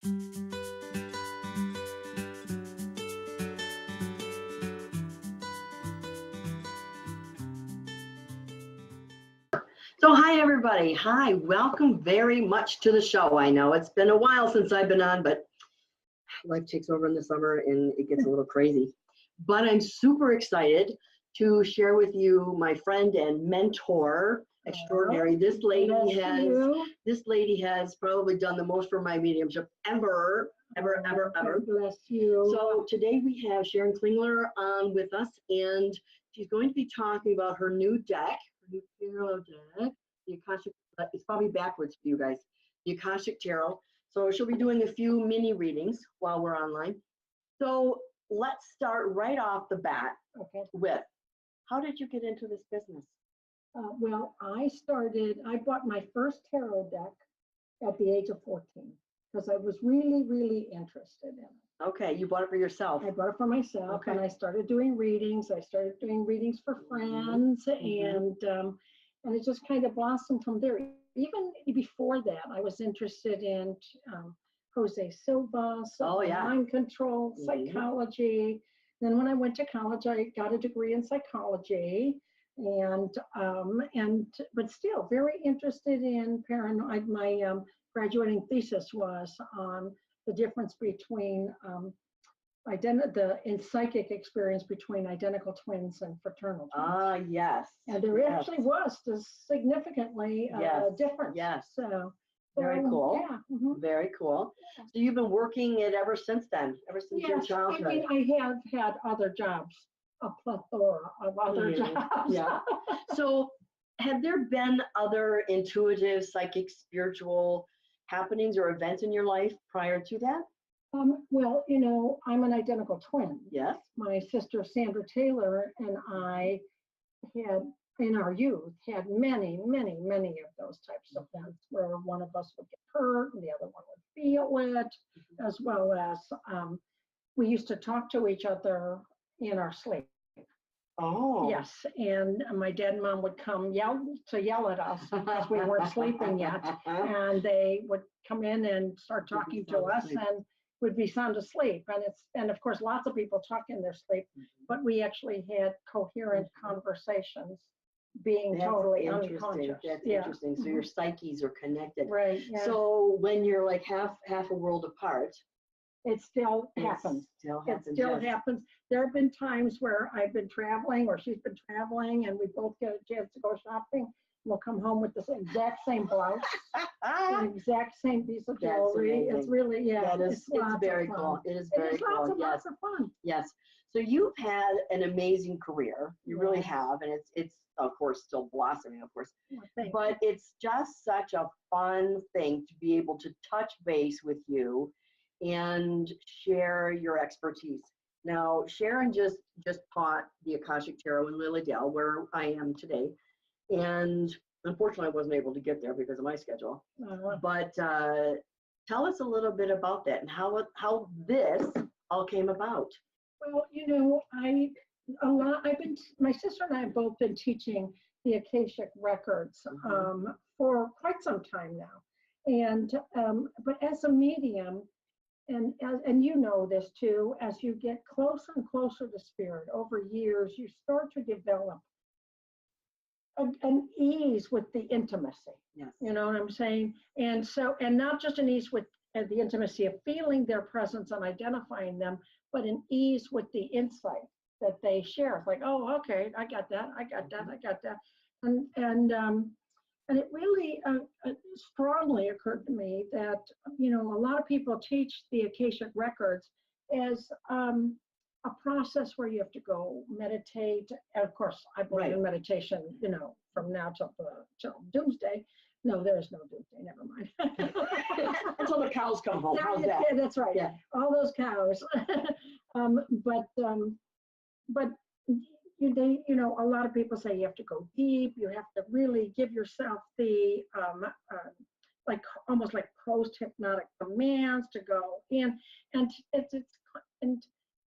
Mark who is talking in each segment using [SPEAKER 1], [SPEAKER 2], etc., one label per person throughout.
[SPEAKER 1] So hi, everybody. Hi, welcome very much to the show. I know it's been a while since I've been on, but life takes over in the summer and it gets a little crazy. But I'm super excited to share with you my friend and mentor extraordinary. This lady has probably done the most for my mediumship ever.
[SPEAKER 2] Bless you.
[SPEAKER 1] So today we have Sharon Klingler on with us, and she's going to be talking about her new deck. Tarot deck, the Akashic, it's probably backwards for you guys, the Akashic Tarot. So she'll be doing a few mini readings while we're online. So let's start right off the bat with, how did you get into this business?
[SPEAKER 2] Well, I bought my first tarot deck at the age of 14 because I was really, really interested in it.
[SPEAKER 1] Okay, you bought it for yourself.
[SPEAKER 2] I bought it for myself, and I started doing readings. I started doing readings for friends, and it just kind of blossomed from there. Even before that, I was interested in Jose Silva, mind control, psychology. Then when I went to college, I got a degree in psychology, but still very interested in paranoid. My graduating thesis was on the difference between in psychic experience between identical twins and fraternal twins.
[SPEAKER 1] Yes.
[SPEAKER 2] And there actually was significantly difference.
[SPEAKER 1] Yes.
[SPEAKER 2] So
[SPEAKER 1] very cool.
[SPEAKER 2] Yeah.
[SPEAKER 1] Very cool. So you've been working it ever since then, ever since your childhood?
[SPEAKER 2] I mean, I have had other jobs, a plethora of other jobs.
[SPEAKER 1] Yeah. So have there been other intuitive, psychic, spiritual happenings or events in your life prior to that?
[SPEAKER 2] Well, you know, I'm an identical twin.
[SPEAKER 1] Yes.
[SPEAKER 2] My sister Sandra Taylor and I had, in our youth, had many of those types of events where one of us would get hurt and the other one would feel it, as well as we used to talk to each other in our sleep.
[SPEAKER 1] Oh.
[SPEAKER 2] Yes, and my dad and mom would come yell at us because we weren't sleeping yet, and they would come in and start talking to us and would be sound asleep. And of course lots of people talk in their sleep, but we actually had coherent conversations, being totally unconscious.
[SPEAKER 1] That's interesting. So your psyches are connected.
[SPEAKER 2] Right. Yeah.
[SPEAKER 1] So when you're like half a world apart,
[SPEAKER 2] it still happens. It still happens. There have been times where I've been traveling or she's been traveling and we both get a chance to go shopping. We'll come home with the exact same blouse, the exact same piece of jewelry. It's really,
[SPEAKER 1] it's very cool. It is very cool.
[SPEAKER 2] Lots of fun.
[SPEAKER 1] Yes. So you've had an amazing career. You really have, and it's of course still blossoming, of course. But it's just such a fun thing to be able to touch base with you and share your expertise. Now, Sharon just taught the Akashic Tarot in Lilydale, where I am today. And unfortunately, I wasn't able to get there because of my schedule. But tell us a little bit about that and how this all came about.
[SPEAKER 2] Well, you know, my sister and I have both been teaching the Akashic records for quite some time now. And but as a medium, and you know this too, as you get closer and closer to spirit over years, you start to develop an ease with the intimacy.
[SPEAKER 1] Yes.
[SPEAKER 2] You know what I'm saying? And not just an ease with the intimacy of feeling their presence and identifying them, but an ease with the insight that they share. It's like, oh, okay, I got that. And it really strongly occurred to me that, you know, a lot of people teach the Akashic records as a process where you have to go meditate. And of course, I believe in meditation, you know, from now till doomsday. No, there is no doomsday, never mind.
[SPEAKER 1] Until the cows come home. How's that?
[SPEAKER 2] Yeah, that's right. Yeah. All those cows. But you know, a lot of people say you have to go deep. You have to really give yourself the like almost like post-hypnotic commands to go in, and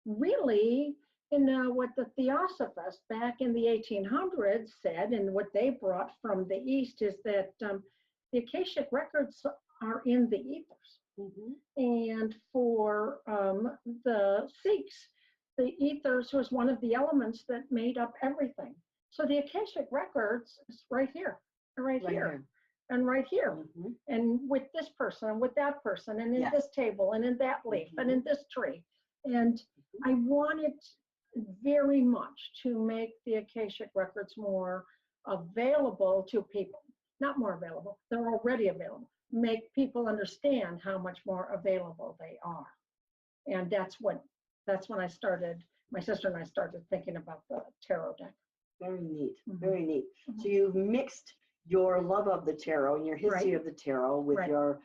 [SPEAKER 2] really, you know, what the Theosophists back in the 1800s said, and what they brought from the East is that the Akashic records are in the ethers. And for the Sikhs, the ethers was one of the elements that made up everything. So the Akashic records is right here, and right here, and right here, and with this person, and with that person, and in this table, and in that leaf, and in this tree. And I wanted very much to make the Akashic records more available to people. Not more available, they're already available. Make people understand how much more available they are. And that's when I started, my sister and I started thinking about the tarot deck.
[SPEAKER 1] Very neat, very neat. So you've mixed your love of the tarot and your history of the tarot with your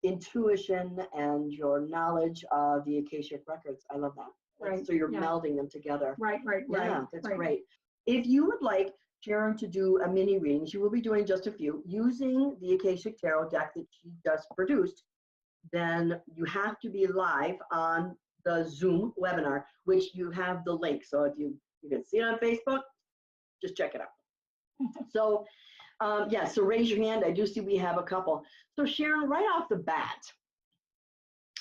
[SPEAKER 1] intuition and your knowledge of the Akashic records. I love that. So you're melding them together. Yeah, that's great. If you would like Sharon to do a mini reading, she will be doing just a few using the Akashic Tarot deck that she just produced. Then you have to be live on the Zoom webinar, which you have the link. So if you can see it on Facebook, just check it out. So so raise your hand. I do see we have a couple. So Sharon, right off the bat,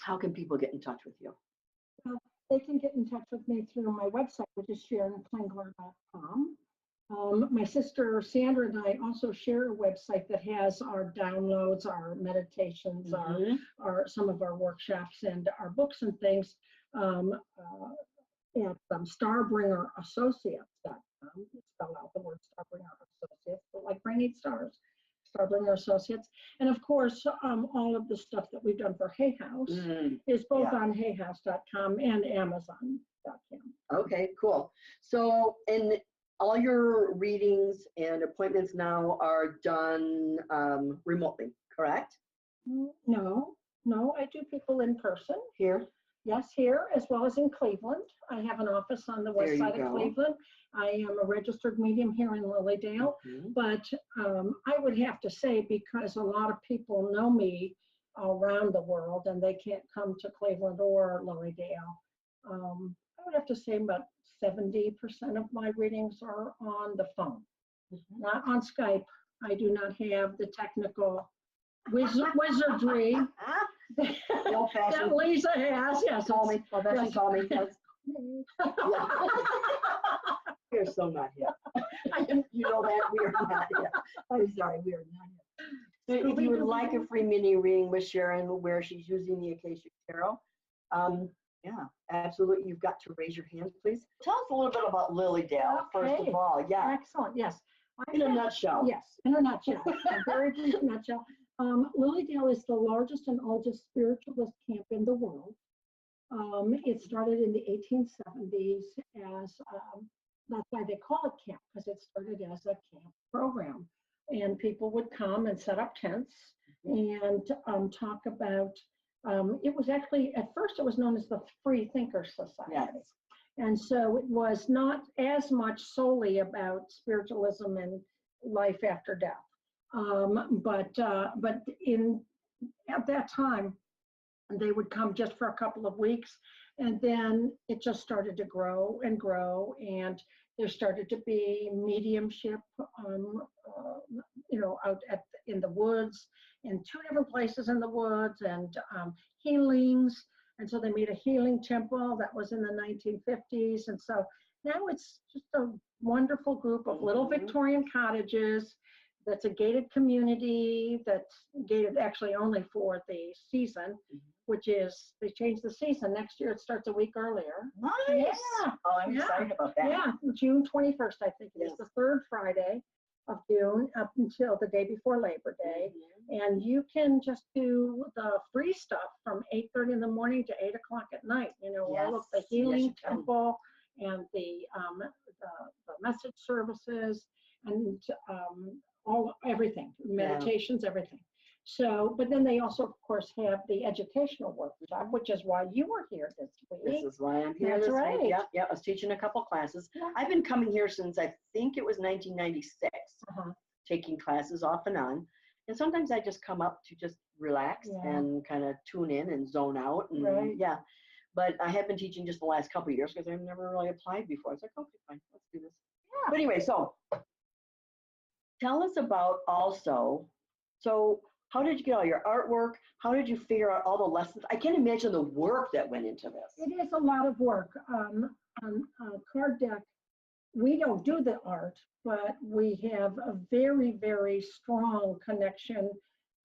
[SPEAKER 1] how can people get in touch with you?
[SPEAKER 2] Well, they can get in touch with me through my website, which is SharonKlingler.com. My sister Sandra and I also share a website that has our downloads, our meditations, our some of our workshops, and our books and things at StarbringerAssociates.com. Spell out the word Starbringer Associates, but like Brain Stars, Starbringer Associates. And of course, all of the stuff that we've done for Hay House is both on hayhouse.com and amazon.com.
[SPEAKER 1] Okay, cool. So, and all your readings and appointments now are done remotely, correct?
[SPEAKER 2] No, I do people in person.
[SPEAKER 1] Here?
[SPEAKER 2] Yes, here, as well as in Cleveland. I have an office on the west side of Cleveland. I am a registered medium here in Lilydale, but I would have to say, because a lot of people know me around the world and they can't come to Cleveland or Lilydale, I would have to say about 70% of my readings are on the phone, not on Skype. I do not have the technical wizardry that Lisa has. Yes,
[SPEAKER 1] call me. Well, that's yes. Call me. We're so not here. You know that we are not here. I'm sorry, we are not here. So if you would like a free mini reading with Sharon, where she's using the Akashic Tarot, yeah, absolutely. You've got to raise your hand, please. Tell us a little bit about Lilydale, first of all. Yeah.
[SPEAKER 2] Excellent. Yes.
[SPEAKER 1] In a nutshell.
[SPEAKER 2] Yes, in a nutshell. A very brief nutshell. Lilydale is the largest and oldest spiritualist camp in the world. It started in the 1870s as, that's why they call it camp, because it started as a camp program. And people would come and set up tents and talk about, it was actually, at first it was known as the Free Thinker Society.
[SPEAKER 1] Yes.
[SPEAKER 2] And so it was not as much solely about spiritualism and life after death. But at that time, they would come just for a couple of weeks, and then it just started to grow and grow, and there started to be mediumship, out in the woods, in 2 different places in the woods, and healings. And so they made a healing temple that was in the 1950s. And so now it's just a wonderful group of little Victorian cottages. That's a gated community that's gated actually only for the season, which is, they changed the season. Next year it starts a week earlier.
[SPEAKER 1] Nice.
[SPEAKER 2] Yeah.
[SPEAKER 1] Oh, I'm excited about that.
[SPEAKER 2] Yeah, June 21st, I think it is, the 3rd Friday of June up until the day before Labor Day. And you can just do the free stuff from 8:30 in the morning to 8 o'clock at night. All of the healing temple and the message services and everything, meditations, everything. So, but then they also, of course, have the educational workshop, which is why you were here this week.
[SPEAKER 1] This is why I'm here.
[SPEAKER 2] That's right.
[SPEAKER 1] Week. Yeah, I was teaching a couple classes. I've been coming here since I think it was 1996, taking classes off and on. And sometimes I just come up to just relax and kind of tune in and zone out. And but I have been teaching just the last couple of years because I've never really applied before. I was like, okay, fine, let's do this. Yeah. But anyway, so tell us about also, so How did you get all your artwork? How did you figure out all the lessons? I can't imagine the work that went into this.
[SPEAKER 2] It is a lot of work. On a card deck, we don't do the art, but we have a very, very strong connection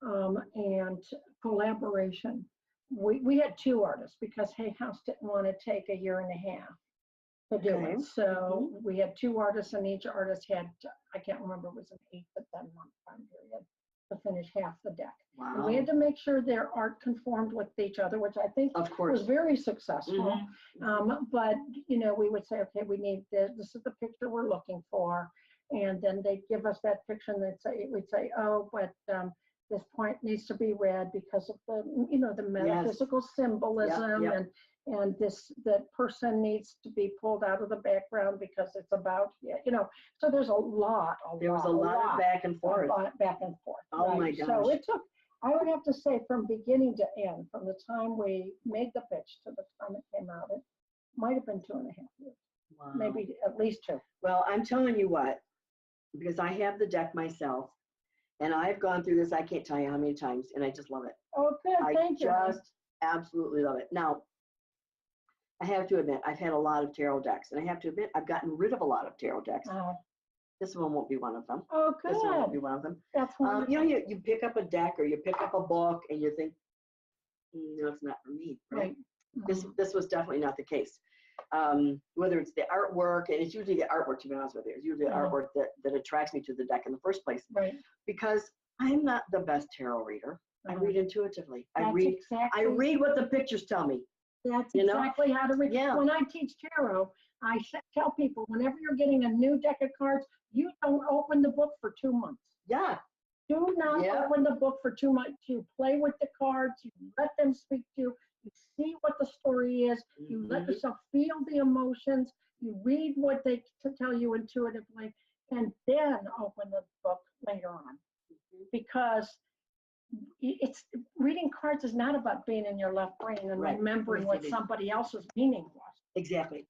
[SPEAKER 2] and collaboration. We had 2 artists because Hay House didn't want to take a year and a half to do it. So we had 2 artists, and each artist had, I can't remember, it was an 8 to 10 month time period to finish half the deck.
[SPEAKER 1] Wow.
[SPEAKER 2] And we had to make sure their art conformed with each other, which I think was very successful. But, you know, we would say, okay, we need this. This is the picture we're looking for. And then they'd give us that picture, and we'd say, oh, but this point needs to be read because of the, you know, the metaphysical symbolism, and that person needs to be pulled out of the background because it's about, you know, so there's a lot
[SPEAKER 1] of back and forth. Oh my gosh.
[SPEAKER 2] So it took, I would have to say, from beginning to end, from the time we made the pitch to the time it came out, it might have been 2.5 years. Wow. Maybe at least 2.
[SPEAKER 1] Well, I'm telling you what, because I have the deck myself, and I've gone through this, I can't tell you how many times, and I just love it.
[SPEAKER 2] Oh, good, thank you.
[SPEAKER 1] I just absolutely love it. Now, I have to admit, I've had a lot of tarot decks, and I have to admit, I've gotten rid of a lot of tarot decks. This one won't be one of them.
[SPEAKER 2] Oh, good.
[SPEAKER 1] This one won't be one of them.
[SPEAKER 2] That's wonderful.
[SPEAKER 1] You know, you pick up a deck or you pick up a book, and you think, no, it's not for me, right? This was definitely not the case. Whether it's the artwork, and it's usually the artwork, to be honest with you, it's usually the artwork that attracts me to the deck in the first place.
[SPEAKER 2] Right.
[SPEAKER 1] Because I'm not the best tarot reader. I read intuitively. I read what the pictures tell me.
[SPEAKER 2] That's exactly how to read.
[SPEAKER 1] Yeah.
[SPEAKER 2] When I teach tarot, I tell people, whenever you're getting a new deck of cards, you don't open the book for 2 months.
[SPEAKER 1] Yeah.
[SPEAKER 2] Do not open the book for 2 months. You play with the cards, you let them speak to you, you see what the story is, you let yourself feel the emotions, you read what they tell you intuitively, and then open the book later on. Because it's reading cards is not about being in your left brain and remembering what somebody else's meaning was.
[SPEAKER 1] Exactly.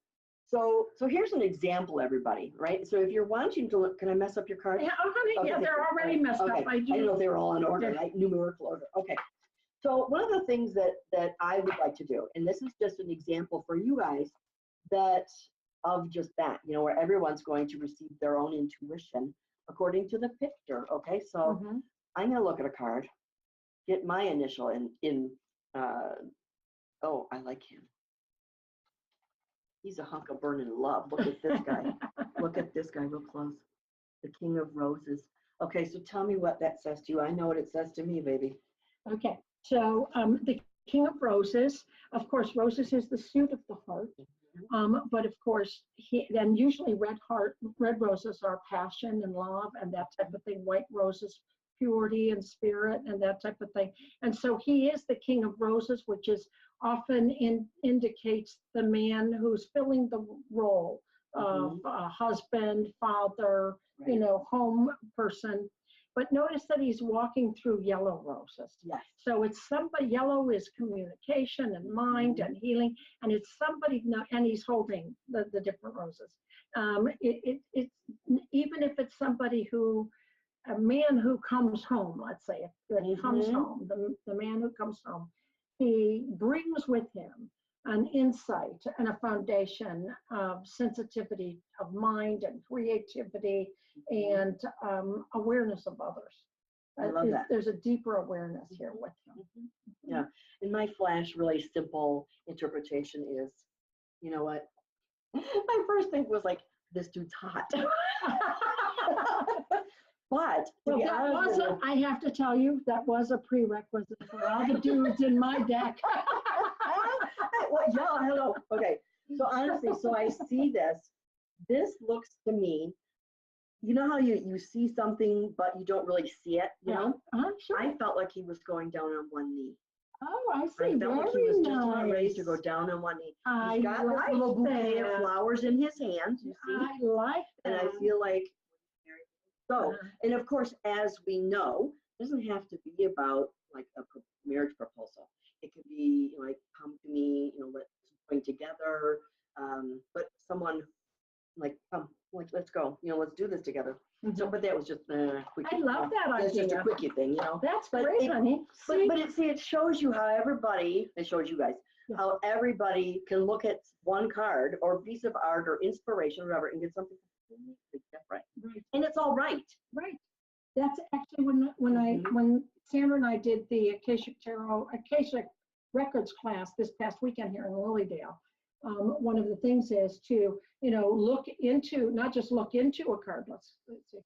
[SPEAKER 1] So here's an example, everybody, right? So if you're wanting to look, can I mess up your cards?
[SPEAKER 2] Yeah, honey, they're already messed up. I
[SPEAKER 1] didn't know they were all in order, right? Numerical order. Okay. So one of the things that I would like to do, and this is just an example for you guys, of just that, you know, where everyone's going to receive their own intuition according to the picture. Okay, so I'm gonna look at a card, get my initial in oh, I like him. He's a hunk of burning love. Look at this guy. Look at this guy real close. The King of Roses. Okay, so tell me what that says to you. I know what it says to me, baby.
[SPEAKER 2] Okay, so the King of Roses, of course, roses is the suit of the heart. But of course, then usually red roses are passion and love and that type of thing. White roses, purity and spirit and that type of thing. And so he is the King of Roses, which is often indicates the man who's filling the role of husband, father, you know, home person. But notice that he's walking through yellow roses.
[SPEAKER 1] Yes.
[SPEAKER 2] So it's somebody, yellow is communication and mind and healing, and it's somebody, and he's holding the different roses. It's even if it's somebody who, a man who comes home, let's say, that he comes home, the man who comes home, he brings with him an insight and a foundation of sensitivity of mind and creativity and awareness of others.
[SPEAKER 1] I love that.
[SPEAKER 2] There's a deeper awareness here with him.
[SPEAKER 1] Yeah, and my flash, really simple interpretation is, you know what? My first thing was like, this dude's hot. But
[SPEAKER 2] well, I have to tell you, that was a prerequisite for all the dudes in my deck.
[SPEAKER 1] Well, yeah, hello. Okay, so honestly, so I see this. This looks to me, you know how you see something, but you don't really see it, you know?
[SPEAKER 2] Sure.
[SPEAKER 1] I felt like he was going down on one knee.
[SPEAKER 2] Oh, I see.
[SPEAKER 1] I felt like he was just about ready to go down on one knee. He's got this little bouquet of flowers in his hand, you see?
[SPEAKER 2] I like that.
[SPEAKER 1] And I feel like, so, and of course, as we know, it doesn't have to be about like a marriage proposal. It could be, you know, like, come to me, let's bring together. But someone like, come, like, let's go. Tarot. You know, let's do this together. So, but that was just quick.
[SPEAKER 2] I love that idea.
[SPEAKER 1] That's just a quickie thing, you know.
[SPEAKER 2] That's great, honey.
[SPEAKER 1] But it shows you how everybody, it shows you guys, how everybody can look at one card or piece of art or inspiration or whatever and get something completely different.
[SPEAKER 2] Right.
[SPEAKER 1] And it's all right.
[SPEAKER 2] Right. That's actually when Sandra and I did the Akashic Tarot, Akashic Records class this past weekend here in Lilydale. One of the things is to, you know, look into, not just look into a card. Let's see.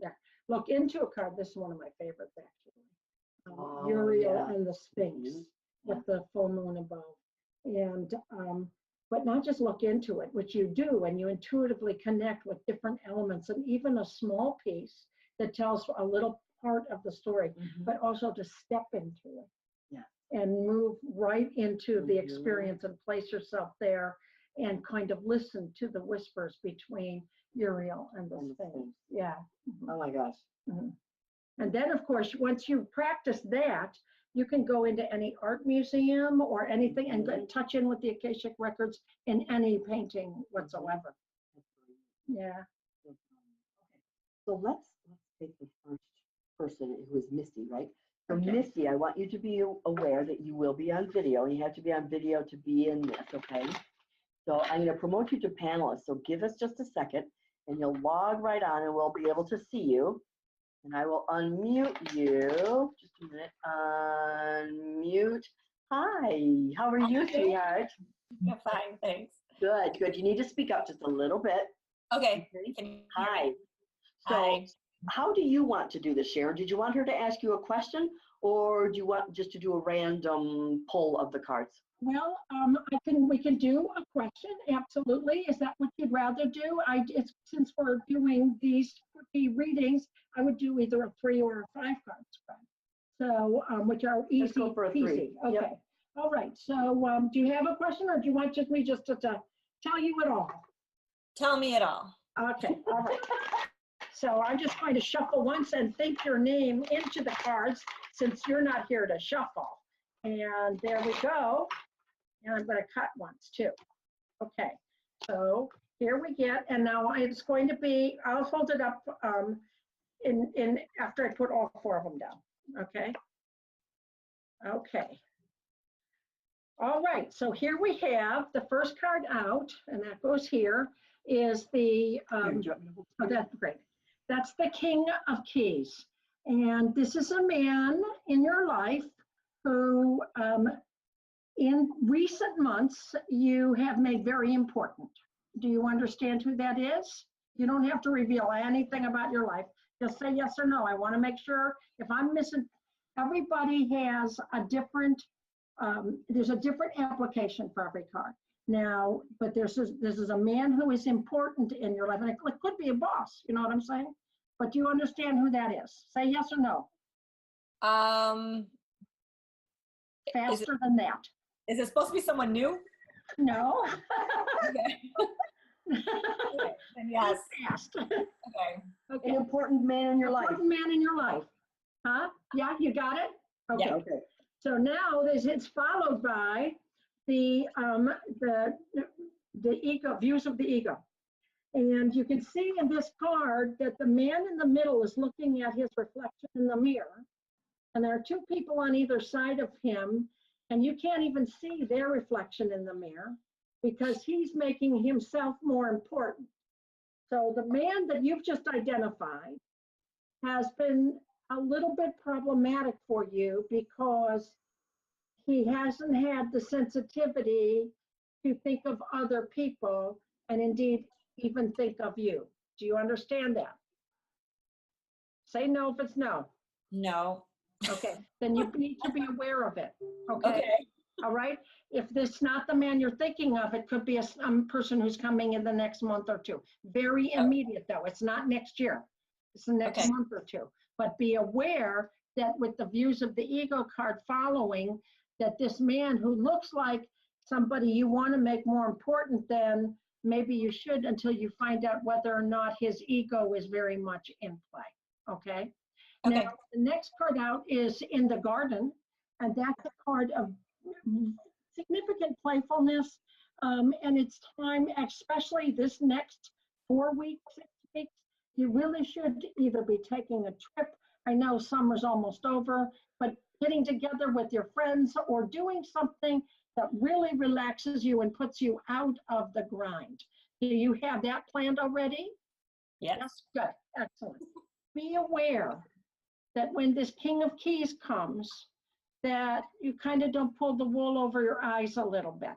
[SPEAKER 2] There. Look into a card. This is one of my favorites, actually. Uriel and the Sphinx with the full moon above. And, but not just look into it, which you do, and you intuitively connect with different elements, and even a small piece that tells a little part of the story, but also to step into it. And move right into the experience and place yourself there and kind of listen to the whispers between Uriel and the Sphinx. Yeah.
[SPEAKER 1] Oh my gosh.
[SPEAKER 2] And then, of course, once you practice that, you can go into any art museum or anything and touch in with the Akashic Records in any painting whatsoever. Yeah.
[SPEAKER 1] Okay. So let's take the first person who is Misty, right? So Misty, I want you to be aware that you will be on video. You have to be on video to be in this, okay? So I'm going to promote you to panelist. So give us just a second, and you'll log right on, and we'll be able to see you. And I will unmute you. Just a minute. Unmute. Hi. How are you, sweetheart?
[SPEAKER 3] I'm fine, thanks.
[SPEAKER 1] Good, good. You need to speak up just a little bit.
[SPEAKER 3] Okay.
[SPEAKER 1] Hi. So,
[SPEAKER 3] Hi.
[SPEAKER 1] how do you want to do this, Sharon? Did you want her to ask you a question, or do you want just to do a random pull of the cards?
[SPEAKER 2] Well, we can do a question, absolutely. Is that what you'd rather do? Since we're doing these readings, I would do either a 3 or a 5 card spread. So, which are easy.
[SPEAKER 1] Let's go for a 3.
[SPEAKER 2] Easy. Okay.
[SPEAKER 1] Yep.
[SPEAKER 2] All right. So, do you have a question, or do you want me just to tell you it all?
[SPEAKER 3] Tell me it all.
[SPEAKER 2] Okay. All right. So I'm just going to shuffle once and think your name into the cards, since you're not here to shuffle. And there we go. And I'm going to cut once too. Okay. So here we get, and now it's going to be, I'll hold it up in after I put all 4 of them down. Okay. Okay. All right. So here we have the first card out, and that goes here, is the, oh, that's great. That's the King of Keys. And this is a man in your life who, in recent months, you have made very important. Do you understand who that is? You don't have to reveal anything about your life. Just say yes or no. I want to make sure if I'm missing, everybody has a different, there's a different application for every card. Now, but this is a man who is important in your life, and it could be a boss, you know what I'm saying? But do you understand who that is? Say yes or no. Faster than that.
[SPEAKER 3] Is it supposed to be someone new?
[SPEAKER 2] No.
[SPEAKER 3] Okay. Okay. Then yes.
[SPEAKER 2] Fast.
[SPEAKER 3] Okay.
[SPEAKER 2] Okay.
[SPEAKER 1] An important man in your life.
[SPEAKER 2] Important man in your life. Huh? Yeah, you got it? Okay.
[SPEAKER 3] Yeah.
[SPEAKER 1] Okay.
[SPEAKER 2] So now it's followed by the ego, views of the ego. And you can see in this card that the man in the middle is looking at his reflection in the mirror. And there are 2 people on either side of him, and you can't even see their reflection in the mirror because he's making himself more important. So the man that you've just identified has been a little bit problematic for you because he hasn't had the sensitivity to think of other people and indeed even think of you. Do you understand that? Say no if it's no.
[SPEAKER 3] No.
[SPEAKER 2] Okay, then you need to be aware of it. Okay.
[SPEAKER 3] Okay.
[SPEAKER 2] All right. If this is not the man you're thinking of, it could be a person who's coming in the next month or 2. Very immediate though. It's not next year. It's the next month or 2. But be aware that with the views of the ego card following, that this man who looks like somebody you want to make more important than maybe you should until you find out whether or not his ego is very much in play. Okay.
[SPEAKER 3] Okay.
[SPEAKER 2] Now, the next card out is in the garden, and that's a card of significant playfulness, And it's time, especially this next 4 weeks, 6 weeks, you really should either be taking a trip. I know summer's almost over, but getting together with your friends or doing something that really relaxes you and puts you out of the grind. Do you have that planned already?
[SPEAKER 3] Yes.
[SPEAKER 2] Good, excellent. Be aware that when this King of Keys comes, that you kind of don't pull the wool over your eyes a little bit.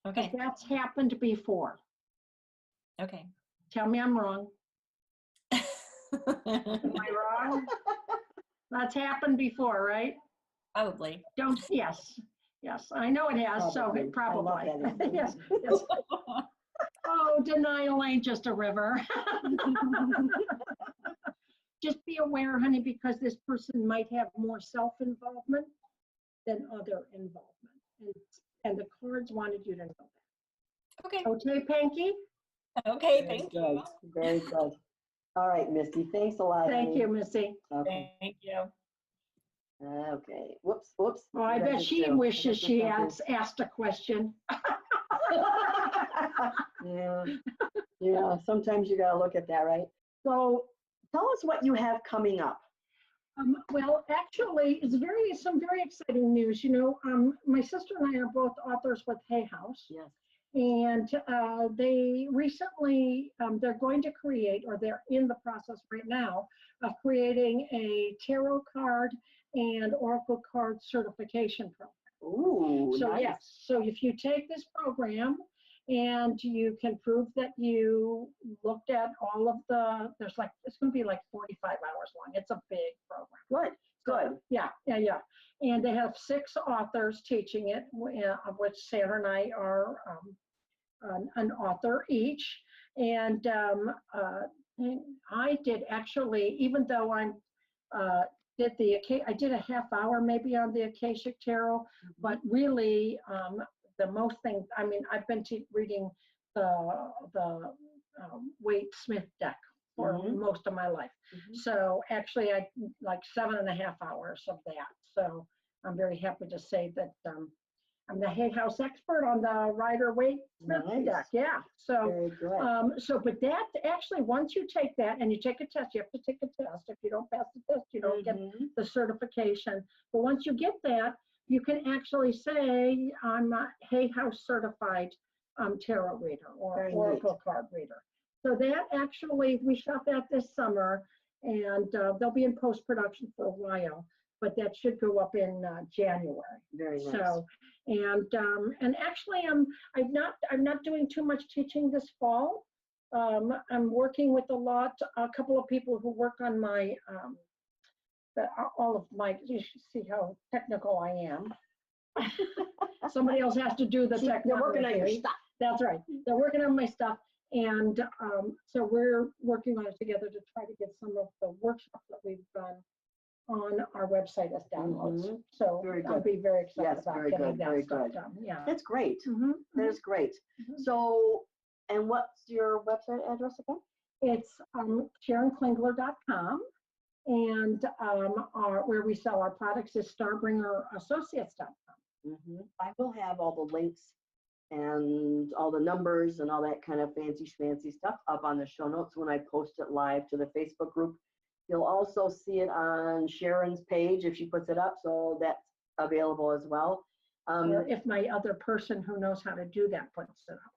[SPEAKER 3] Okay.
[SPEAKER 2] That's happened before.
[SPEAKER 3] Okay.
[SPEAKER 2] Tell me I'm wrong. Am I wrong? That's happened before, right?
[SPEAKER 3] Probably.
[SPEAKER 2] Yes, I know it has, so it probably.
[SPEAKER 1] I love that.
[SPEAKER 2] Yes. Oh, denial ain't just a river. Just be aware, honey, because this person might have more self-involvement than other involvement. And the cards wanted you to know that.
[SPEAKER 3] Okay.
[SPEAKER 2] Okay, Panky?
[SPEAKER 3] Okay,
[SPEAKER 1] Very
[SPEAKER 3] thank
[SPEAKER 1] good.
[SPEAKER 3] you.
[SPEAKER 1] Very good. All right, Misty, thanks a lot.
[SPEAKER 2] Thank
[SPEAKER 1] honey.
[SPEAKER 2] you, Missy.
[SPEAKER 1] Okay.
[SPEAKER 3] Thank you.
[SPEAKER 1] Okay. Whoops.
[SPEAKER 2] Oh, I
[SPEAKER 1] What did
[SPEAKER 2] bet
[SPEAKER 1] just
[SPEAKER 2] she
[SPEAKER 1] do?
[SPEAKER 2] wishes she
[SPEAKER 1] I
[SPEAKER 2] had
[SPEAKER 1] just
[SPEAKER 2] asked a question.
[SPEAKER 1] Yeah, sometimes you gotta look at that, right? So tell us what you have coming up.
[SPEAKER 2] Well, actually, it's some very exciting news. You know, my sister and I are both authors with Hay House.
[SPEAKER 1] Yes.
[SPEAKER 2] And they recently, they're going to create, or they're in the process right now, of creating a tarot card and oracle card certification program.
[SPEAKER 1] Ooh,
[SPEAKER 2] So
[SPEAKER 1] nice.
[SPEAKER 2] yes, so if you take this program and you can prove that you looked at all of it's going to be like 45 hours long. It's a big program.
[SPEAKER 1] Good.
[SPEAKER 2] Yeah. And they have 6 authors teaching it, of which Sarah and I are an author each. And I did actually, even though I did a half hour maybe on the Akashic Tarot, but really the most thing, I mean, I've been reading the Wade Smith deck for most of my life. So actually I like 7.5 hours of that. So I'm very happy to say that I'm the Hay House expert on the Rider Waite Smith deck. Yeah. So,
[SPEAKER 1] very good.
[SPEAKER 2] but that actually, once you take that and you take a test, you have to take a test. If you don't pass the test, you don't get the certification. But once you get that, you can actually say, I'm a Hay House certified tarot reader or
[SPEAKER 1] Very
[SPEAKER 2] oracle card reader. So that actually, we shot that this summer, and they'll be in post-production for a while, but that should go up in January.
[SPEAKER 1] Very nice.
[SPEAKER 2] So, and actually, I'm not doing too much teaching this fall. I'm working with a couple of people who work on my all of my. You should see how technical I am. Somebody else has to do the technical.
[SPEAKER 1] They're working on your stuff.
[SPEAKER 2] That's right. They're working on my stuff. And so we're working on it together to try to get some of the workshops that we've done on our website as downloads. So I'll be very excited about getting that stuff done. Yeah.
[SPEAKER 1] That's great. That is great. So, and what's your website address again?
[SPEAKER 2] It's SharonKlingler.com, and where we sell our products is StarbringerAssociates.com.
[SPEAKER 1] I will have all the links and all the numbers and all that kind of fancy stuff up on the show notes when I post it live to the Facebook group. You'll also see it on Sharon's page if she puts it up, so that's available as well.
[SPEAKER 2] Or if my other person who knows how to do that puts it up.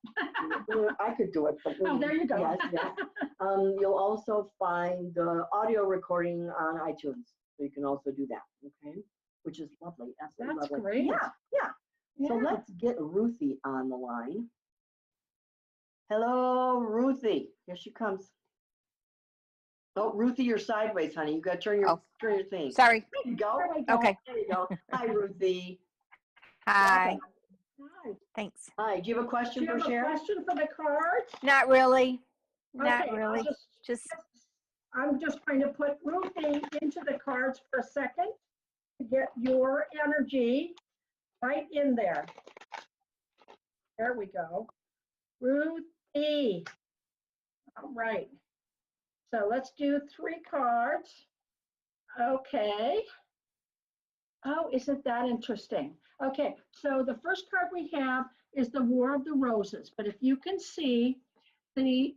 [SPEAKER 1] I could do it. But
[SPEAKER 2] there you go.
[SPEAKER 1] Yes. You'll also find the audio recording on iTunes, so you can also do that, okay? Which is lovely. Absolutely
[SPEAKER 2] That's
[SPEAKER 1] lovely.
[SPEAKER 2] great.
[SPEAKER 1] Yeah. So let's get Ruthie on the line. Hello, Ruthie. Here she comes. Oh, Ruthie, you're sideways, honey. You got to turn your thing.
[SPEAKER 4] Sorry.
[SPEAKER 1] There you go.
[SPEAKER 4] Okay.
[SPEAKER 1] There you go. Hi, Ruthie.
[SPEAKER 4] Hi.
[SPEAKER 2] Hi.
[SPEAKER 4] Thanks.
[SPEAKER 1] Hi. Do you have a question for
[SPEAKER 2] Do you have
[SPEAKER 1] Sharon?
[SPEAKER 2] a question for the cards?
[SPEAKER 4] Not really. Not
[SPEAKER 2] Okay,
[SPEAKER 4] really.
[SPEAKER 2] I'm just trying to put Ruthie into the cards for a second to get your energy right in there. There we go. Ruthie. All right. So let's do 3 cards. Okay. Oh, isn't that interesting? Okay, so the first card we have is the War of the Roses. But if you can see the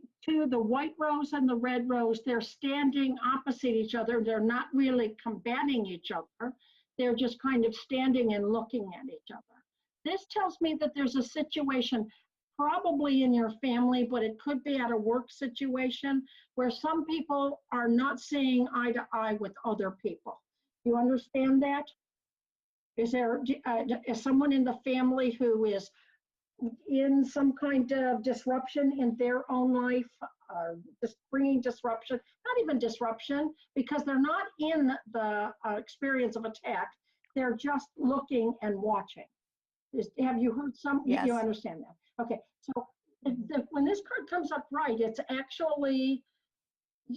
[SPEAKER 2] white rose and the red rose, they're standing opposite each other. They're not really combating each other. They're just kind of standing and looking at each other. This tells me that there's a situation probably in your family, but it could be at a work situation where some people are not seeing eye to eye with other people. You understand that? Is there is someone in the family who is in some kind of disruption in their own life, just bringing disruption, not even disruption, because they're not in the experience of attack. They're just looking and watching. Have you heard some?
[SPEAKER 4] Yes.
[SPEAKER 2] You understand that? Okay, so when this card comes up right, it's actually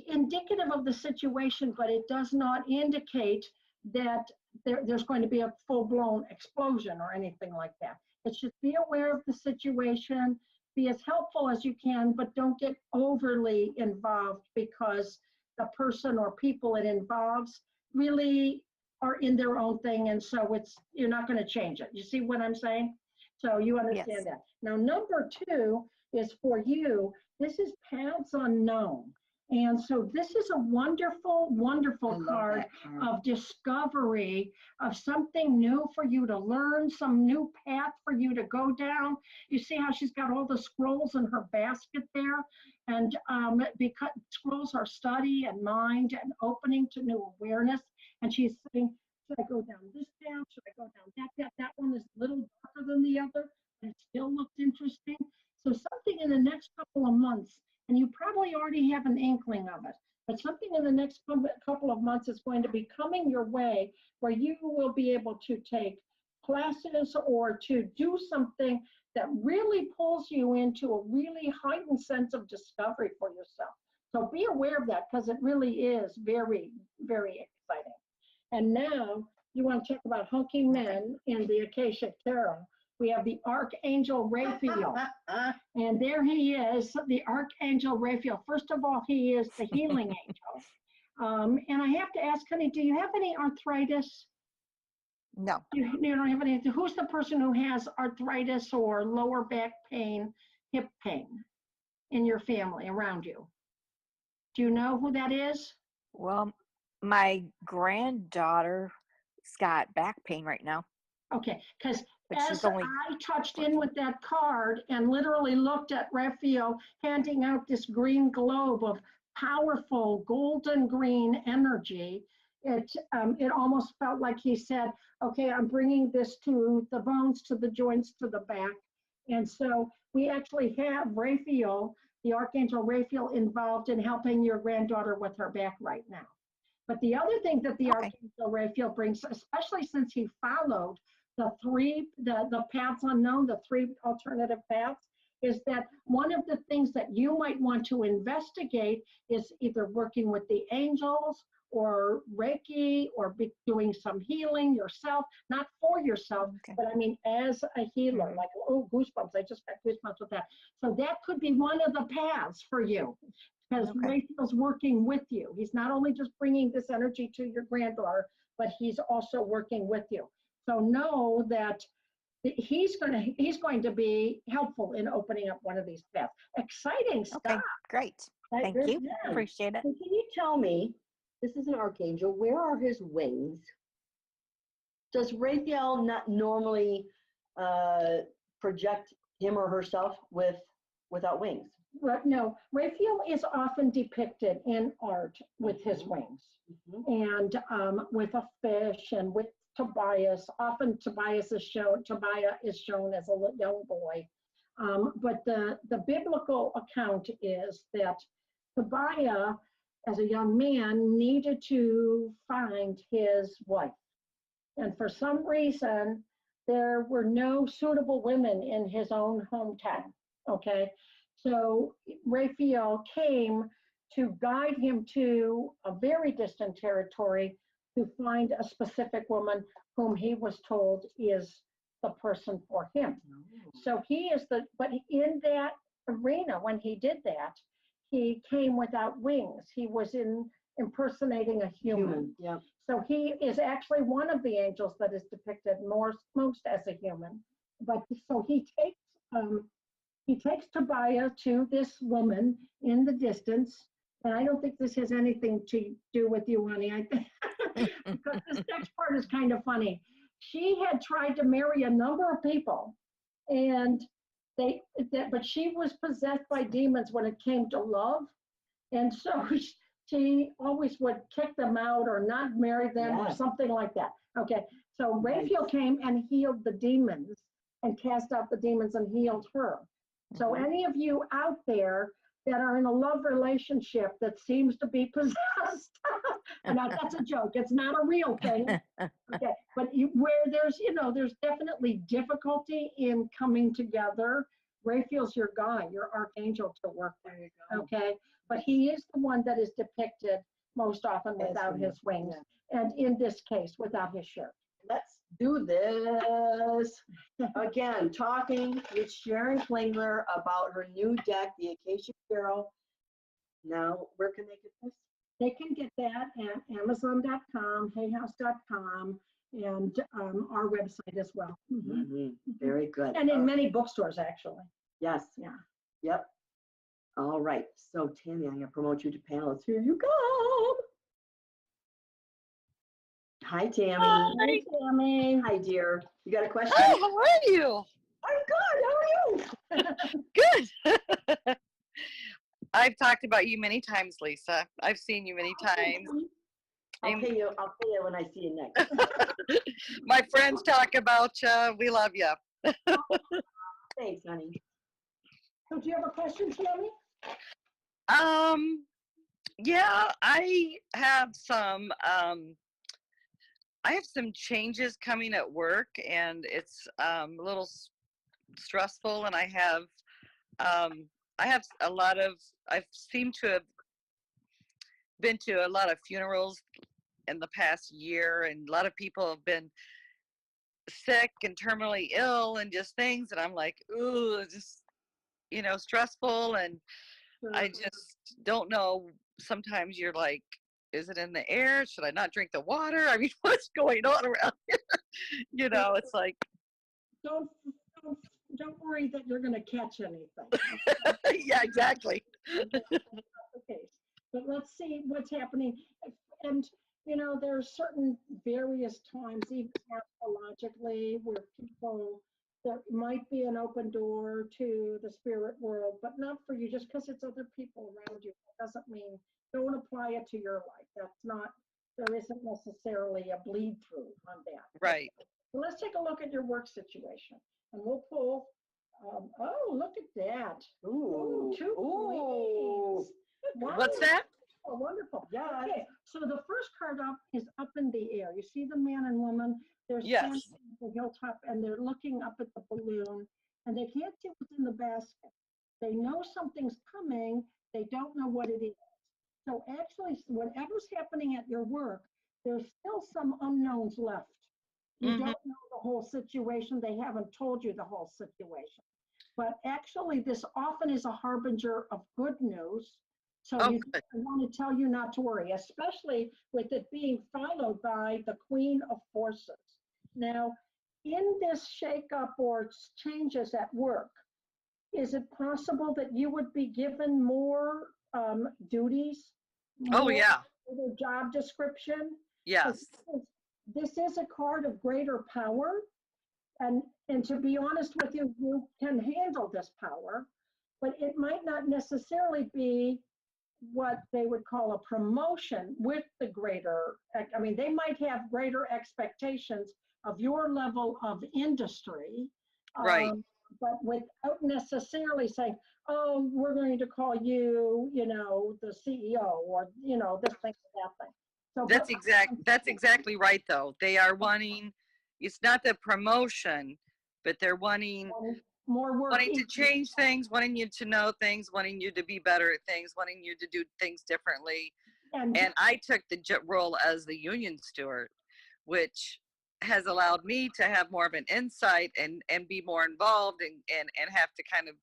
[SPEAKER 2] indicative of the situation, but it does not indicate that there's going to be a full-blown explosion or anything like that. It's just be aware of the situation, be as helpful as you can, but don't get overly involved because the person or people it involves really are in their own thing, and so you're not going to change it. You see what I'm saying? So you understand
[SPEAKER 4] Yes.
[SPEAKER 2] that. Now, number 2 is for you. This is Paths Unknown. And so this is a wonderful, wonderful card of discovery, of something new for you to learn, some new path for you to go down. You see how she's got all the scrolls in her basket there? And because scrolls are study and mind and opening to new awareness. And she's saying, should I go down this path? Should I go down that path? That one is a little darker than the other, but it still looks interesting. So something in the next couple of months, and you probably already have an inkling of it, but something in the next couple of months is going to be coming your way where you will be able to take classes or to do something that really pulls you into a really heightened sense of discovery for yourself. So be aware of that because it really is very, very exciting. And now you want to talk about hunky men in the Akashic Tarot. We have the Archangel Rafail. And there he is, the Archangel Rafail. First of all, he is the healing angel. And I have to ask, honey, do you have any arthritis?
[SPEAKER 4] No.
[SPEAKER 2] You don't have any. Who's the person who has arthritis or lower back pain, hip pain in your family around you? Do you know who that is?
[SPEAKER 4] Well, my granddaughter's got back pain right now.
[SPEAKER 2] Okay, because
[SPEAKER 4] But
[SPEAKER 2] as
[SPEAKER 4] she's only
[SPEAKER 2] I touched in with that card and literally looked at Rafail handing out this green globe of powerful golden green energy, it almost felt like he said, okay, I'm bringing this to the bones, to the joints, to the back. And so we actually have Rafail, the Archangel Rafail, involved in helping your granddaughter with her back right now. But the other thing that the Archangel Rafail brings, especially since he followed the paths unknown, the 3 alternative paths, is that one of the things that you might want to investigate is either working with the angels or Reiki or doing some healing yourself, not for yourself, but I mean as a healer, like, oh, goosebumps, I just got goosebumps with that. So that could be one of the paths for you. Because Rafael's working with you. He's not only just bringing this energy to your granddaughter, but he's also working with you. So know that he's going to be helpful in opening up one of these paths. Exciting stuff.
[SPEAKER 4] Okay, great. Thank you.
[SPEAKER 1] Yeah.
[SPEAKER 4] Appreciate it.
[SPEAKER 1] And can you tell me, this is an archangel, where are his wings? Does Rafael not normally project him or herself without wings?
[SPEAKER 2] Right, no, Rafael is often depicted in art with his wings, and with a fish and with Tobias. Often Tobiah is shown as a young boy. But the biblical account is that Tobiah, as a young man, needed to find his wife. And for some reason, there were no suitable women in his own hometown, okay? So Rafael came to guide him to a very distant territory to find a specific woman whom he was told is the person for him. So he is but in that arena, when he did that, he came without wings. He was in impersonating a human.
[SPEAKER 1] Yeah.
[SPEAKER 2] So he is actually one of the angels that is depicted most as a human. But so he takes Tobiah to this woman in the distance. And I don't think this has anything to do with you, honey. I think because this next part is kind of funny. She had tried to marry a number of people, and but she was possessed by demons when it came to love, and so she always would kick them out or not marry them or something like that. Okay, so Rafail came and healed the demons and cast out the demons and healed her. So any of you out there that are in a love relationship that seems to be possessed, and that's a joke, it's not a real thing, okay, but where there's definitely difficulty in coming together, Raphael's your guy, your archangel to work with, okay, but he is the one that is depicted most often without his wings, and in this case, without his shirt.
[SPEAKER 1] Let's do this. Again, talking with Sharon Klingler about her new deck, the Akashic Tarot. Now, where can they get this?
[SPEAKER 2] They can get that at Amazon.com, hayhouse.com, and our website as well.
[SPEAKER 1] Very good.
[SPEAKER 2] And in many bookstores, actually.
[SPEAKER 1] Yes.
[SPEAKER 2] Yeah.
[SPEAKER 1] Yep. All right. So, Tammy, I'm going to promote you to panelists. Here you go. Hi, Tammy.
[SPEAKER 2] Hi, Tammy.
[SPEAKER 1] Hi, dear. You got a question?
[SPEAKER 5] Hi, how are you?
[SPEAKER 1] I'm good. How are you?
[SPEAKER 5] Good. I've talked about you many times, Lisa. I've seen you many times.
[SPEAKER 1] I'll pay you when I see you next.
[SPEAKER 5] My friends talk about you. We love you.
[SPEAKER 1] Thanks, honey.
[SPEAKER 2] So do you have a question, Tammy?
[SPEAKER 5] Yeah, I have some changes coming at work, and it's a little stressful, and I have a lot of, I've seemed to have been to a lot of funerals in the past year, and a lot of people have been sick and terminally ill and just things, and I'm like, ooh, just, stressful, and I just don't know. Sometimes you're like, is it in the air? Should I not drink the water? I mean, what's going on around here? It's like,
[SPEAKER 2] Don't worry that you're going to catch anything.
[SPEAKER 5] yeah, exactly.
[SPEAKER 2] Okay, but let's see what's happening. And there are certain various times, even astrologically, where there might be an open door to the spirit world, but not for you. Just because it's other people around you, that doesn't mean don't apply it to your life. There isn't necessarily a bleed through on that.
[SPEAKER 5] Right.
[SPEAKER 2] So let's take a look at your work situation, and we'll pull. Oh, look at that!
[SPEAKER 1] Ooh,
[SPEAKER 2] two queens. Wow.
[SPEAKER 5] What's that?
[SPEAKER 2] Oh, wonderful. Yeah. Okay. So the first card up is up in the air. You see the man and woman. They're standing at the hilltop, and they're looking up at the balloon, and they can't see what's in the basket. They know something's coming. They don't know what it is. So actually, whatever's happening at your work, there's still some unknowns left. You don't know the whole situation. They haven't told you the whole situation. But actually, this often is a harbinger of good news. So I want to tell you not to worry, especially with it being followed by the Queen of Forces. Now, in this shakeup or changes at work, is it possible that you would be given more duties?
[SPEAKER 5] Oh, yeah.
[SPEAKER 2] The job description?
[SPEAKER 5] Yes.
[SPEAKER 2] This is a card of greater power. And to be honest with you, you can handle this power, but it might not necessarily be what they would call a promotion with the greater, they might have greater expectations of your level of industry.
[SPEAKER 5] Right.
[SPEAKER 2] But without necessarily saying, oh, we're going to call you, the CEO or, this thing or that thing. So
[SPEAKER 5] That's exactly right, though. They are wanting, it's not the promotion, but they're wanting
[SPEAKER 2] more work,
[SPEAKER 5] wanting to change things, wanting you to know things, wanting you to be better at things, wanting you to do things differently. And I took the role as the union steward, which has allowed me to have more of an insight and be more involved and have to kind of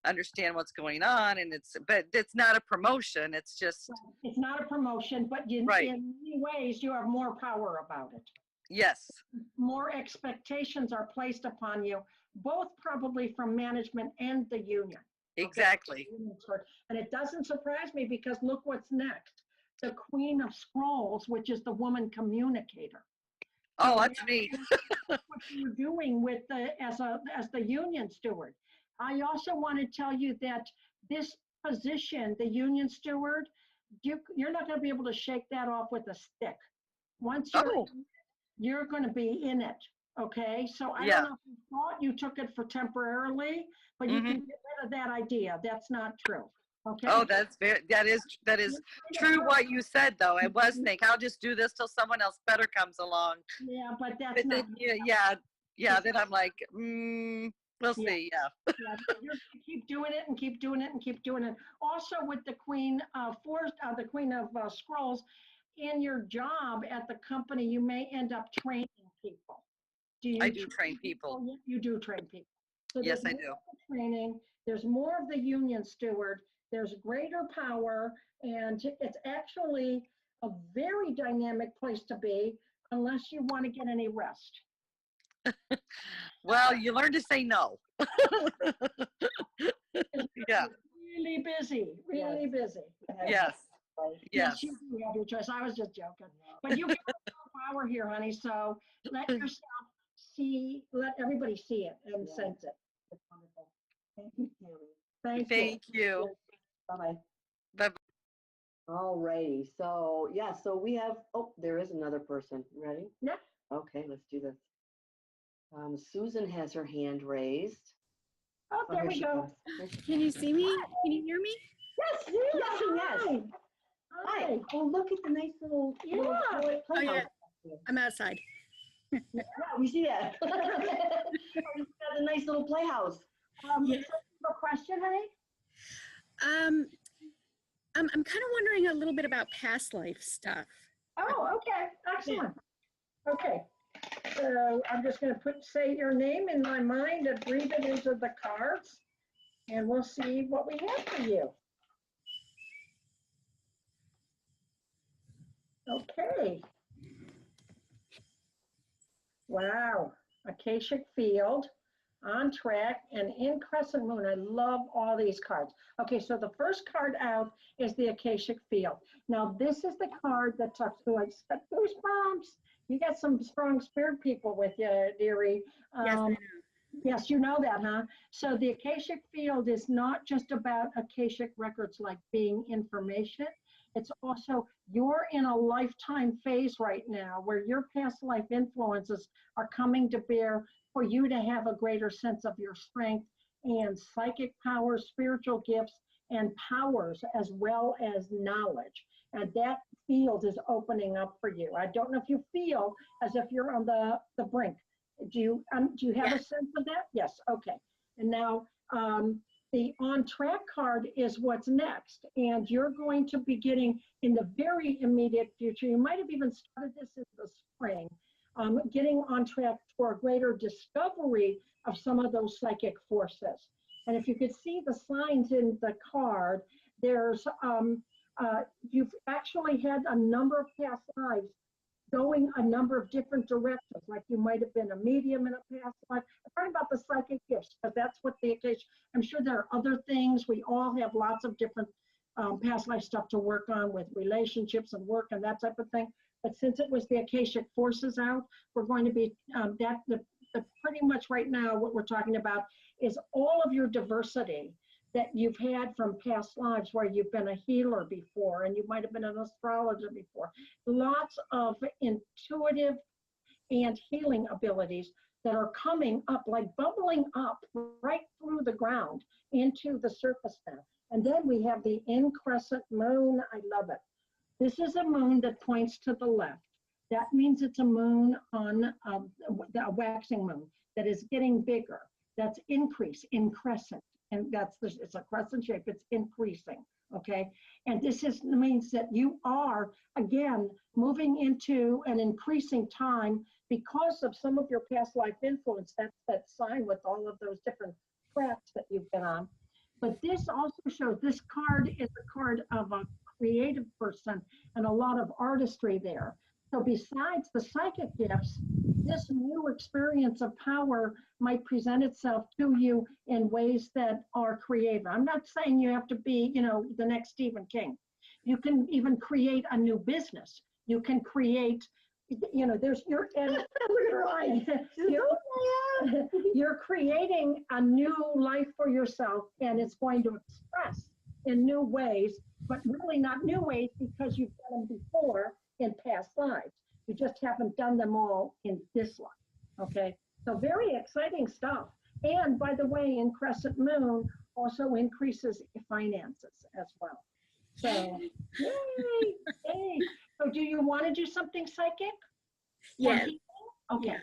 [SPEAKER 5] understand what's going on, and but it's not a promotion. It's just
[SPEAKER 2] It's not a promotion, but in many ways you have more power about it.
[SPEAKER 5] yes.
[SPEAKER 2] More expectations are placed upon you, both probably from management and the union.
[SPEAKER 5] Exactly.
[SPEAKER 2] Okay? And it doesn't surprise me because look what's next. The Queen of Scrolls, which is the woman communicator.
[SPEAKER 5] Oh, that's me.
[SPEAKER 2] What you're doing with as the union steward. I also want to tell you that this position, the union steward, you're not going to be able to shake that off with a stick. Once you're going to be in it. Okay, so I don't know if you thought you took it for temporarily, but you can get rid of that idea. That's not true. Okay.
[SPEAKER 5] Oh, that is true what you said though. I was thinking I'll just do this till someone else better comes along.
[SPEAKER 2] Yeah, but that's not.
[SPEAKER 5] Then I'm like, we'll see. Yeah.
[SPEAKER 2] You keep doing it and keep doing it and keep doing it. Also, with the Queen of Scrolls, in your job at the company, you may end up training people.
[SPEAKER 5] I do train people.
[SPEAKER 2] You do train people. So
[SPEAKER 5] yes, I do.
[SPEAKER 2] Training. There's more of the union steward. There's greater power, and it's actually a very dynamic place to be unless you want to get any rest.
[SPEAKER 5] Well, you learn to say no. Yeah.
[SPEAKER 2] Really busy, really busy.
[SPEAKER 5] Yes. Yes.
[SPEAKER 2] You do have your choice. I was just joking. But you get power here, honey, so let yourself let everybody see it and sense it. It's wonderful. Thank you, Terry.
[SPEAKER 5] Thank you.
[SPEAKER 1] Bye-bye.
[SPEAKER 5] Bye-bye.
[SPEAKER 1] All righty. So, so we have, there is another person. Ready?
[SPEAKER 2] Yeah.
[SPEAKER 1] Okay, let's do this. Susan has her hand raised.
[SPEAKER 2] Oh, there we go.
[SPEAKER 6] Can you see me? Can you hear me?
[SPEAKER 2] Yes, yes.
[SPEAKER 1] Hi. Oh, look at the nice little toy playhouse.
[SPEAKER 6] I'm outside.
[SPEAKER 1] Yeah, we see that. It's got a nice little playhouse.
[SPEAKER 2] A question, honey?
[SPEAKER 6] I'm kind of wondering a little bit about past life stuff.
[SPEAKER 2] Oh, okay. Excellent. Okay. So I'm just going to say your name in my mind and breathe it into the cards, and we'll see what we have for you. Okay. Wow. Akashic Field, On Track, and In Crescent Moon. I love all these cards. Okay, so the first card out is the Akashic Field. Now, this is the card that talks to us. Goosebumps. You got some strong spirit people with you, dearie.
[SPEAKER 6] Yes, I know.
[SPEAKER 2] Yes, you know that, huh? So the Akashic Field is not just about Akashic records like being information. It's also, you're in a lifetime phase right now where your past life influences are coming to bear for you to have a greater sense of your strength and psychic powers, spiritual gifts, and powers, as well as knowledge. And that field is opening up for you. I don't know if you feel as if you're on the brink. Do you have a sense of that? Yes, okay. And now, the On Track card is what's next, and you're going to be getting in the very immediate future, you might have even started this in the spring, getting on track for a greater discovery of some of those psychic forces. And if you could see the signs in the card, there's, you've actually had a number of past lives going a number of different directions, like you might have been a medium in a past life. I'm talking about the psychic gifts, but that's what the occasion. I'm sure there are other things. We all have lots of different past life stuff to work on with relationships and work and that type of thing. But since it was the Akashic forces out, we're going to be pretty much right now what we're talking about is all of your diversity that you've had from past lives where you've been a healer before and you might have been an astrologer before. Lots of intuitive and healing abilities that are coming up, like bubbling up right through the ground into the surface now. And then we have the In Crescent Moon. I love it. This is a moon that points to the left. That means it's a moon on a waxing moon that is getting bigger. That's increase in crescent. And it's a crescent shape, it's increasing, okay? And this means that you are, again, moving into an increasing time because of some of your past life influence. That's that sign with all of those different tracks that you've been on. But this also shows, this card is a card of a creative person and a lot of artistry there. So besides the psychic gifts, this new experience of power might present itself to you in ways that are creative. I'm not saying you have to be, you know, the next Stephen King. You can even create a new business. You can create, you know, there's your, and look at her eye. You're creating a new life for yourself, and it's going to express in new ways, but really not new ways because you've done them before in past lives. You just haven't done them all in this life, okay? So very exciting stuff. And by the way, in Crescent Moon also increases finances as well. So, yay, yay. So do you want to do something psychic?
[SPEAKER 6] Yes.
[SPEAKER 2] Okay.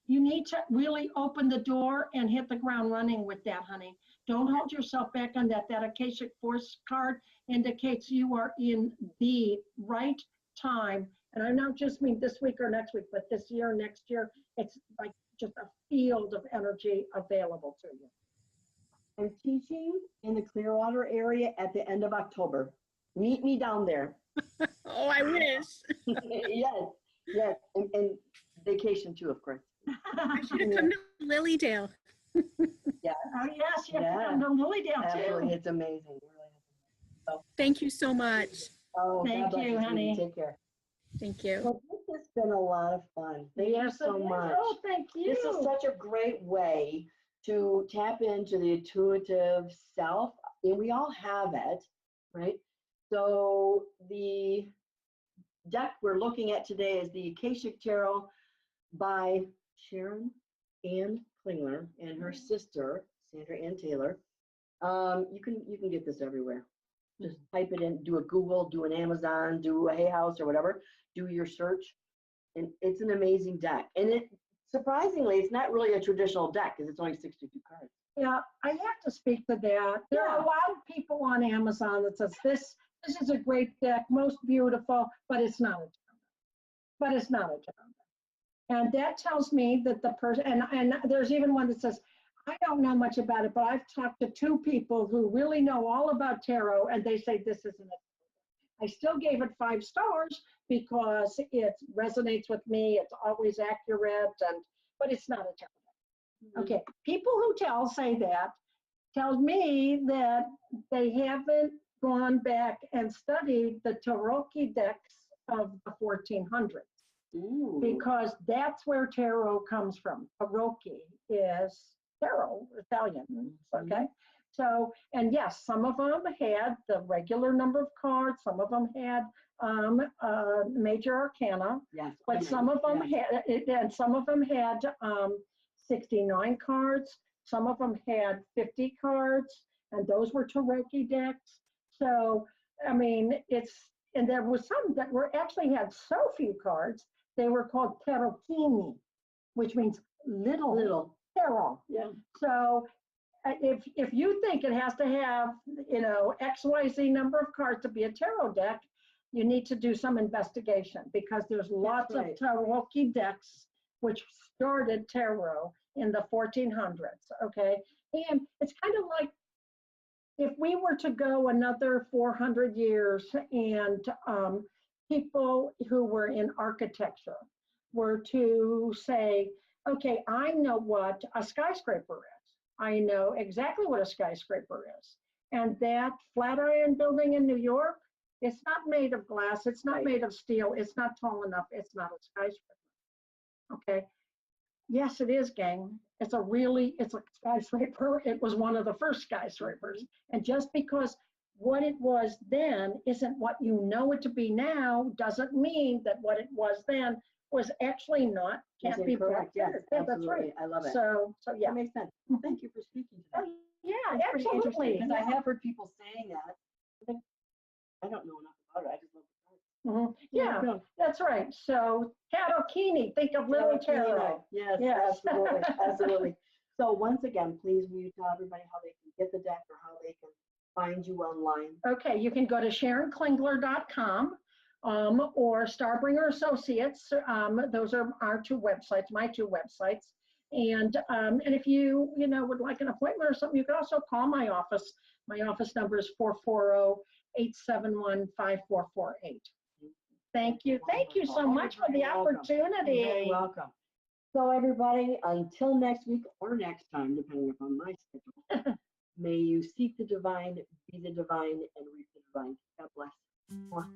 [SPEAKER 2] You need to really open the door and hit the ground running with that, honey. Don't hold yourself back on that. That Akashic Force card indicates you are in the right time. And I don't just mean this week or next week, but this year, next year, it's like just a field of energy available to you.
[SPEAKER 1] I'm teaching in the Clearwater area at the end of October. Meet me down there.
[SPEAKER 6] Oh, I wish.
[SPEAKER 1] Yes, and vacation too, of course.
[SPEAKER 6] I should have come to Lilydale.
[SPEAKER 2] Oh, yes, you have to come to Lilydale
[SPEAKER 1] Absolutely,
[SPEAKER 2] too.
[SPEAKER 1] it's amazing. It really is. So,
[SPEAKER 6] Thank you so much.
[SPEAKER 1] oh,
[SPEAKER 2] Thank
[SPEAKER 1] God bless
[SPEAKER 2] you,
[SPEAKER 1] sweetie.
[SPEAKER 2] honey.
[SPEAKER 1] Take care.
[SPEAKER 6] Thank you.
[SPEAKER 1] Well, this has been a lot of fun. Thank you
[SPEAKER 2] Yes,
[SPEAKER 1] so
[SPEAKER 2] it is.
[SPEAKER 1] much.
[SPEAKER 2] Oh, thank you.
[SPEAKER 1] This is such a great way to tap into the intuitive self, and we all have it, right? So the deck we're looking at today is the Akashic Tarot by Sharon Klingler and her sister, Sandra Ann Taylor. You can get this everywhere. Just type it in, do a Google, do an Amazon, do a Hay House or whatever, do your search. And it's an amazing deck. And it surprisingly, it's not really a traditional deck because it's only 62 cards.
[SPEAKER 2] Yeah, I have to speak to that. There are a lot of people on Amazon that says this is a great deck, most beautiful, but it's not a tarot. But it's not a tarot. And that tells me that the person, and there's even one that says, I don't know much about it, but I've talked to two people who really know all about tarot, and they say this isn't a tarot. I still gave it 5 stars because it resonates with me. It's always accurate, but it's not a tarot. Okay, people who say that tells me that they haven't gone back and studied the tarot decks of the 1400s.
[SPEAKER 1] Ooh.
[SPEAKER 2] Because that's where tarot comes from. Tarot is tarot, Italian, okay? So, and yes, some of them had the regular number of cards, some of them had major arcana,
[SPEAKER 1] Yes,
[SPEAKER 2] but some of them had, and some of them had 69 cards, some of them had 50 cards, and those were tarot decks. So, I mean, and there was some that actually had so few cards, they were called tarocchini, which means little tarot.
[SPEAKER 1] Yeah.
[SPEAKER 2] So if you think it has to have, you know, XYZ number of cards to be a tarot deck, you need to do some investigation because there's lots of tarot decks which started tarot in the 1400s, okay? And it's kind of like if we were to go another 400 years and people who were in architecture were to say, okay, I know what a skyscraper is. I know exactly what a skyscraper is. And that Flatiron building in New York, it's not made of glass, it's not made of steel, it's not tall enough, it's not a skyscraper. Okay. Yes, it is, gang. It's a skyscraper. It was one of the first skyscrapers. And just because what it was then isn't what you know it to be now doesn't mean that what it was then was actually not, can't be correct.
[SPEAKER 1] Yes,
[SPEAKER 2] yeah, that's right.
[SPEAKER 1] I love it.
[SPEAKER 2] So yeah.
[SPEAKER 1] That makes sense. Thank you for speaking to that.
[SPEAKER 2] Yeah,
[SPEAKER 1] It's pretty interesting
[SPEAKER 2] absolutely.
[SPEAKER 1] because I have heard people saying that. I don't know enough about it. I just love the cards.
[SPEAKER 2] Yeah, that's right. So tarocchini, think of little tarot.
[SPEAKER 1] Yes,
[SPEAKER 2] Yes.
[SPEAKER 1] absolutely, absolutely. So once again, please will you tell everybody how they can get the deck or how they can find you online?
[SPEAKER 2] Okay, you can go to SharonKlingler.com or Starbringer Associates. Those are our 2 websites, my 2 websites. And if you, would like an appointment or something, you can also call my office. My office number is 440-871-5448. Thank you. Thank you so much for the opportunity.
[SPEAKER 1] You're very welcome. So everybody, until next week or next time, depending upon my schedule, may you seek the divine, be the divine, and reap the divine. God bless. Mwah.